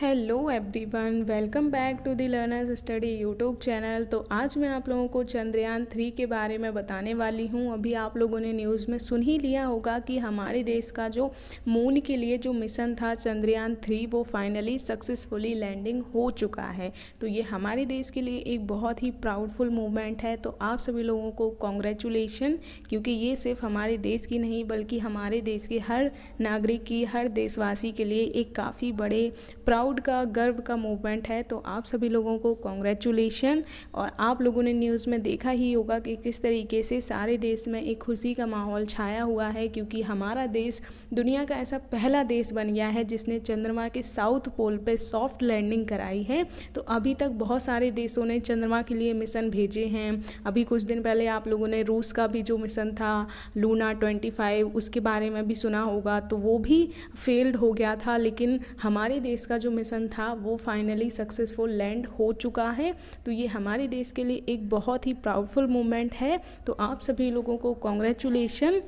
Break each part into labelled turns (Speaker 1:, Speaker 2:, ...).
Speaker 1: Hello everyone, welcome back to the learners study YouTube channel. तो आज मैं आप लोगों को चंद्रयान 3 के बारे में बताने वाली हूँ। अभी आप लोगों ने न्यूज़ में सुन ही लिया होगा कि हमारे देश का जो मून के लिए जो मिशन था चंद्रयान 3 वो फाइनली सक्सेसफुली लैंडिंग हो चुका है। तो ये हमारे देश के लिए एक बहुत ही प्राउडफुल मूवमेंट है। तो आप सभी लोगों को कॉन्ग्रेचुलेशन, क्योंकि ये सिर्फ हमारे देश की नहीं बल्कि हमारे देश के हर नागरिक की, हर देशवासी के लिए एक काफ़ी बड़े प्राउड का, गर्व का मूवमेंट है। तो आप सभी लोगों को कॉन्ग्रेचुलेशन। और आप लोगों ने न्यूज़ में देखा ही होगा कि किस तरीके से सारे देश में एक खुशी का माहौल छाया हुआ है, क्योंकि हमारा देश दुनिया का ऐसा पहला देश बन गया है जिसने चंद्रमा के साउथ पोल पे सॉफ्ट लैंडिंग कराई है। तो अभी तक बहुत सारे देशों ने चंद्रमा के लिए मिशन भेजे हैं। अभी कुछ दिन पहले आप लोगों ने रूस का भी जो मिशन था लूना 25, उसके बारे में भी सुना होगा। तो वो भी फेल्ड हो गया था, लेकिन हमारे देश का जो मिशन था वो फाइनली सक्सेसफुल लैंड हो चुका है। तो ये हमारे देश के लिए एक बहुत ही प्राउडफुल मोमेंट है। तो आप सभी लोगों को कॉन्ग्रेचुलेशन।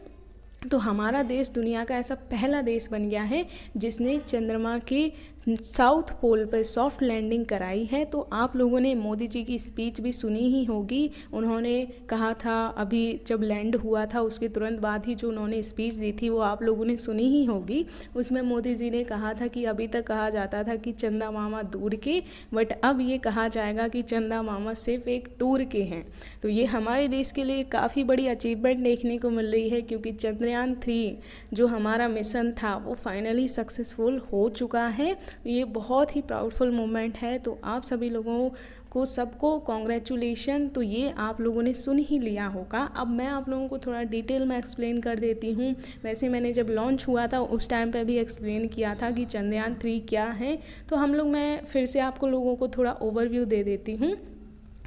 Speaker 1: तो हमारा देश दुनिया का ऐसा पहला देश बन गया है जिसने चंद्रमा के साउथ पोल पर सॉफ्ट लैंडिंग कराई है। तो आप लोगों ने मोदी जी की स्पीच भी सुनी ही होगी। उन्होंने कहा था, अभी जब लैंड हुआ था उसके तुरंत बाद ही जो उन्होंने स्पीच दी थी वो आप लोगों ने सुनी ही होगी। उसमें मोदी जी ने कहा था कि अभी तक कहा जाता था कि चंदा मामा दूर के, बट अब ये कहा जाएगा कि चंदा मामा सिर्फ एक टूर के हैं। तो ये हमारे देश के लिए काफ़ी बड़ी अचीवमेंट देखने को मिल रही है, क्योंकि चंद्रयान 3 जो हमारा मिशन था वो फाइनली सक्सेसफुल हो चुका है। ये बहुत ही प्राउडफुल मोमेंट है। तो आप सभी लोगों को सबको कॉन्ग्रेचुलेशन। तो ये आप लोगों ने सुन ही लिया होगा। अब मैं आप लोगों को थोड़ा डिटेल में एक्सप्लेन कर देती हूँ। वैसे मैंने जब लॉन्च हुआ था उस टाइम पे भी एक्सप्लेन किया था कि चंद्रयान 3 क्या है। तो मैं फिर से आपको लोगों को थोड़ा ओवरव्यू दे देती हूँ।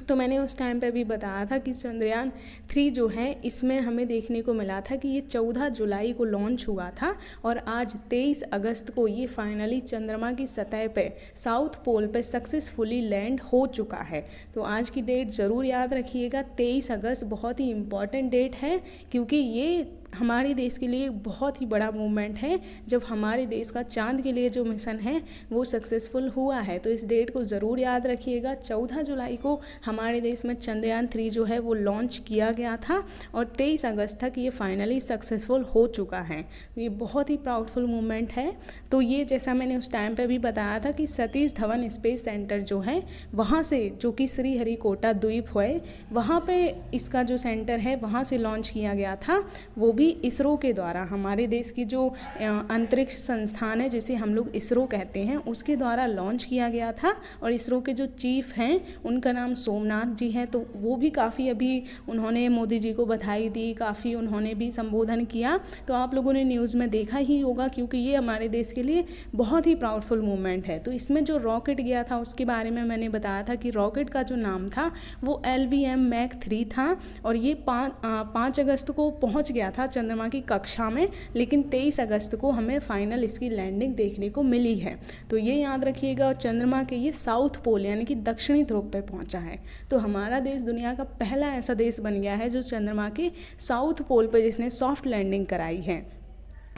Speaker 1: तो मैंने उस टाइम पे भी बताया था कि चंद्रयान 3 जो है इसमें हमें देखने को मिला था कि ये 14 जुलाई को लॉन्च हुआ था और आज 23 अगस्त को ये फाइनली चंद्रमा की सतह पे साउथ पोल पे सक्सेसफुली लैंड हो चुका है। तो आज की डेट ज़रूर याद रखिएगा, 23 अगस्त बहुत ही इम्पॉर्टेंट डेट है, क्योंकि ये हमारे देश के लिए बहुत ही बड़ा मूवमेंट है जब हमारे देश का चांद के लिए जो मिशन है वो सक्सेसफुल हुआ है। तो इस डेट को ज़रूर याद रखिएगा। 14 जुलाई को हमारे देश में चंद्रयान 3 जो है वो लॉन्च किया गया था और 23 अगस्त तक ये फाइनली सक्सेसफुल हो चुका है। तो ये बहुत ही प्राउडफुल मूवमेंट है। तो ये जैसा मैंने उस टाइम पे भी बताया था कि सतीश धवन स्पेस सेंटर जो है वहाँ से, जो कि श्रीहरिकोटा द्वीप है, वहाँ पे इसका जो सेंटर है वहाँ से लॉन्च किया गया था। वो भी इसरो के द्वारा, हमारे देश की जो अंतरिक्ष संस्थान है जिसे हम लोग इसरो कहते हैं उसके द्वारा लॉन्च किया गया था। और इसरो के जो चीफ हैं उनका नाम सोमनाथ जी हैं। तो वो भी काफ़ी अभी उन्होंने मोदी जी को बधाई दी, काफ़ी उन्होंने भी संबोधन किया। तो आप लोगों ने न्यूज़ में देखा ही होगा, क्योंकि ये हमारे देश के लिए बहुत ही प्राउडफुल मूवमेंट है। तो इसमें जो रॉकेट गया था उसके बारे में मैंने बताया था कि रॉकेट का जो नाम था वो LVM Mach 3 था और ये 5 अगस्त को पहुँच गया था चंद्रमा की कक्षा में, लेकिन 23 अगस्त को हमें फाइनल इसकी लैंडिंग देखने को मिली है। तो ये याद रखिएगा। और चंद्रमा के ये साउथ पोल यानी कि दक्षिणी ध्रुव पे पहुंचा है। तो हमारा देश दुनिया का पहला ऐसा देश बन गया है जो चंद्रमा के साउथ पोल पे जिसने सॉफ्ट लैंडिंग कराई है।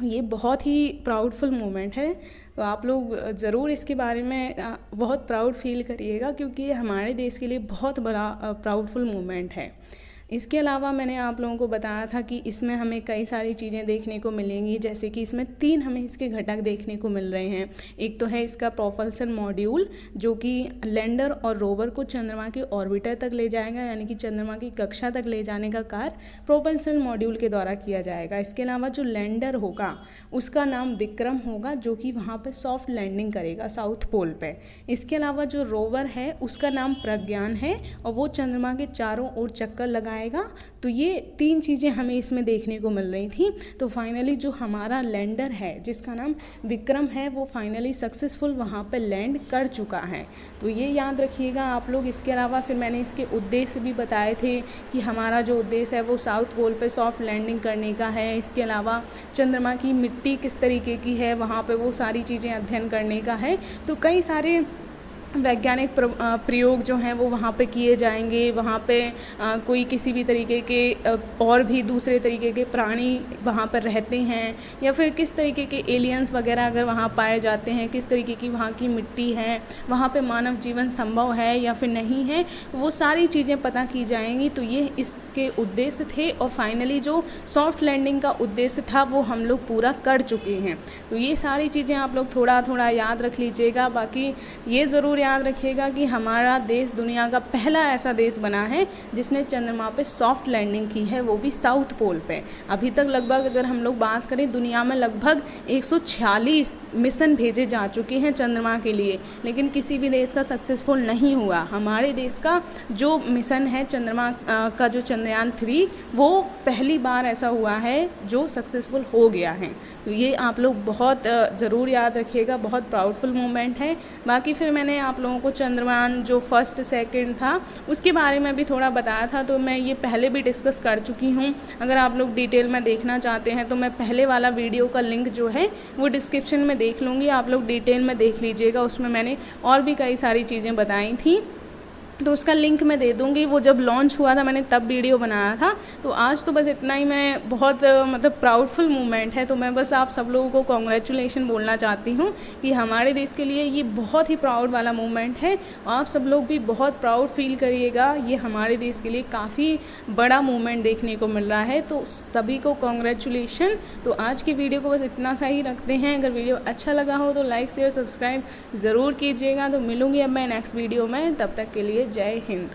Speaker 1: ये बहुत ही प्राउडफुल मोमेंट है। तो आप लोग ज़रूर इसके बारे में बहुत प्राउड फील करिएगा, क्योंकि ये हमारे देश के लिए बहुत बड़ा प्राउडफुल मोमेंट है। इसके अलावा मैंने आप लोगों को बताया था कि इसमें हमें कई सारी चीज़ें देखने को मिलेंगी, जैसे कि इसमें 3 हमें इसके घटक देखने को मिल रहे हैं। एक तो है इसका प्रोपल्सन मॉड्यूल, जो कि लैंडर और रोवर को चंद्रमा के ऑर्बिटर तक ले जाएगा, यानी कि चंद्रमा की कक्षा तक ले जाने का कार्य प्रोपल्सन मॉड्यूल के द्वारा किया जाएगा। इसके अलावा जो लैंडर होगा उसका नाम विक्रम होगा, जो कि वहाँ पर सॉफ्ट लैंडिंग करेगा साउथ पोल पर। इसके अलावा जो रोवर है उसका नाम प्रज्ञान है और वो चंद्रमा के चारों ओर चक्कर लगाएगा। तो ये 3 चीज़ें हमें इसमें देखने को मिल रही थी। तो फाइनली जो हमारा लैंडर है जिसका नाम विक्रम है वो फाइनली सक्सेसफुल वहाँ पे लैंड कर चुका है। तो ये याद रखिएगा आप लोग। इसके अलावा फिर मैंने इसके उद्देश्य भी बताए थे कि हमारा जो उद्देश्य है वो साउथ पोल पे सॉफ्ट लैंडिंग करने का है। इसके अलावा चंद्रमा की मिट्टी किस तरीके की है वहाँ पे वो सारी चीज़ें अध्ययन करने का है। तो कई सारे वैज्ञानिक प्रयोग जो हैं वो वहाँ पे किए जाएंगे। वहाँ पे कोई किसी भी तरीके के और भी दूसरे तरीके के प्राणी वहाँ पर रहते हैं, या फिर किस तरीके के एलियंस वगैरह अगर वहाँ पाए जाते हैं, किस तरीके की वहाँ की मिट्टी है, वहाँ पे मानव जीवन संभव है या फिर नहीं है, वो सारी चीज़ें पता की जाएंगी। तो ये इसके उद्देश्य थे और फाइनली जो सॉफ्ट लैंडिंग का उद्देश्य था वो हम लोग पूरा कर चुके हैं। तो ये सारी चीज़ें आप लोग थोड़ा थोड़ा याद रख लीजिएगा। बाकी ये ज़रूर याद रखिएगा कि हमारा देश दुनिया का पहला ऐसा देश बना है जिसने चंद्रमा पे सॉफ्ट लैंडिंग की है, वो भी साउथ पोल पे। अभी तक लगभग अगर हम लोग बात करें दुनिया में लगभग 146 मिशन भेजे जा चुके हैं चंद्रमा के लिए, लेकिन किसी भी देश का सक्सेसफुल नहीं हुआ। हमारे देश का जो मिशन है चंद्रमा का जो चंद्रयान 3 वो पहली बार ऐसा हुआ है जो सक्सेसफुल हो गया है। तो ये आप लोग बहुत ज़रूर याद रखिएगा, बहुत प्राउडफुल मोमेंट है। बाकी फिर मैंने आप लोगों को चंद्रयान जो फर्स्ट सेकंड था उसके बारे में भी थोड़ा बताया था, तो मैं ये पहले भी डिस्कस कर चुकी हूँ। अगर आप लोग डिटेल में देखना चाहते हैं तो मैं पहले वाला वीडियो का लिंक जो है वो डिस्क्रिप्शन में देख लूँगी, आप लोग डिटेल में देख लीजिएगा। उसमें मैंने और भी कई सारी चीज़ें बताई थी, तो उसका लिंक मैं दे दूँगी। वो जब लॉन्च हुआ था मैंने तब वीडियो बनाया था। तो आज तो बस इतना ही, मैं बहुत मतलब प्राउडफुल मोमेंट है, तो मैं बस आप सब लोगों को कॉन्ग्रेचुलेशन बोलना चाहती हूँ कि हमारे देश के लिए ये बहुत ही प्राउड वाला मोमेंट है। और आप सब लोग भी बहुत प्राउड फील करिएगा, ये हमारे देश के लिए काफ़ी बड़ा मोमेंट देखने को मिल रहा है। तो सभी को कॉन्ग्रेचुलेशन। तो आज की वीडियो को बस इतना सा ही रखते हैं। अगर वीडियो अच्छा लगा हो तो लाइक शेयर सब्सक्राइब ज़रूर कीजिएगा। तो मिलूँगी अब मैं नेक्स्ट वीडियो में, तब तक के लिए जय हिंद।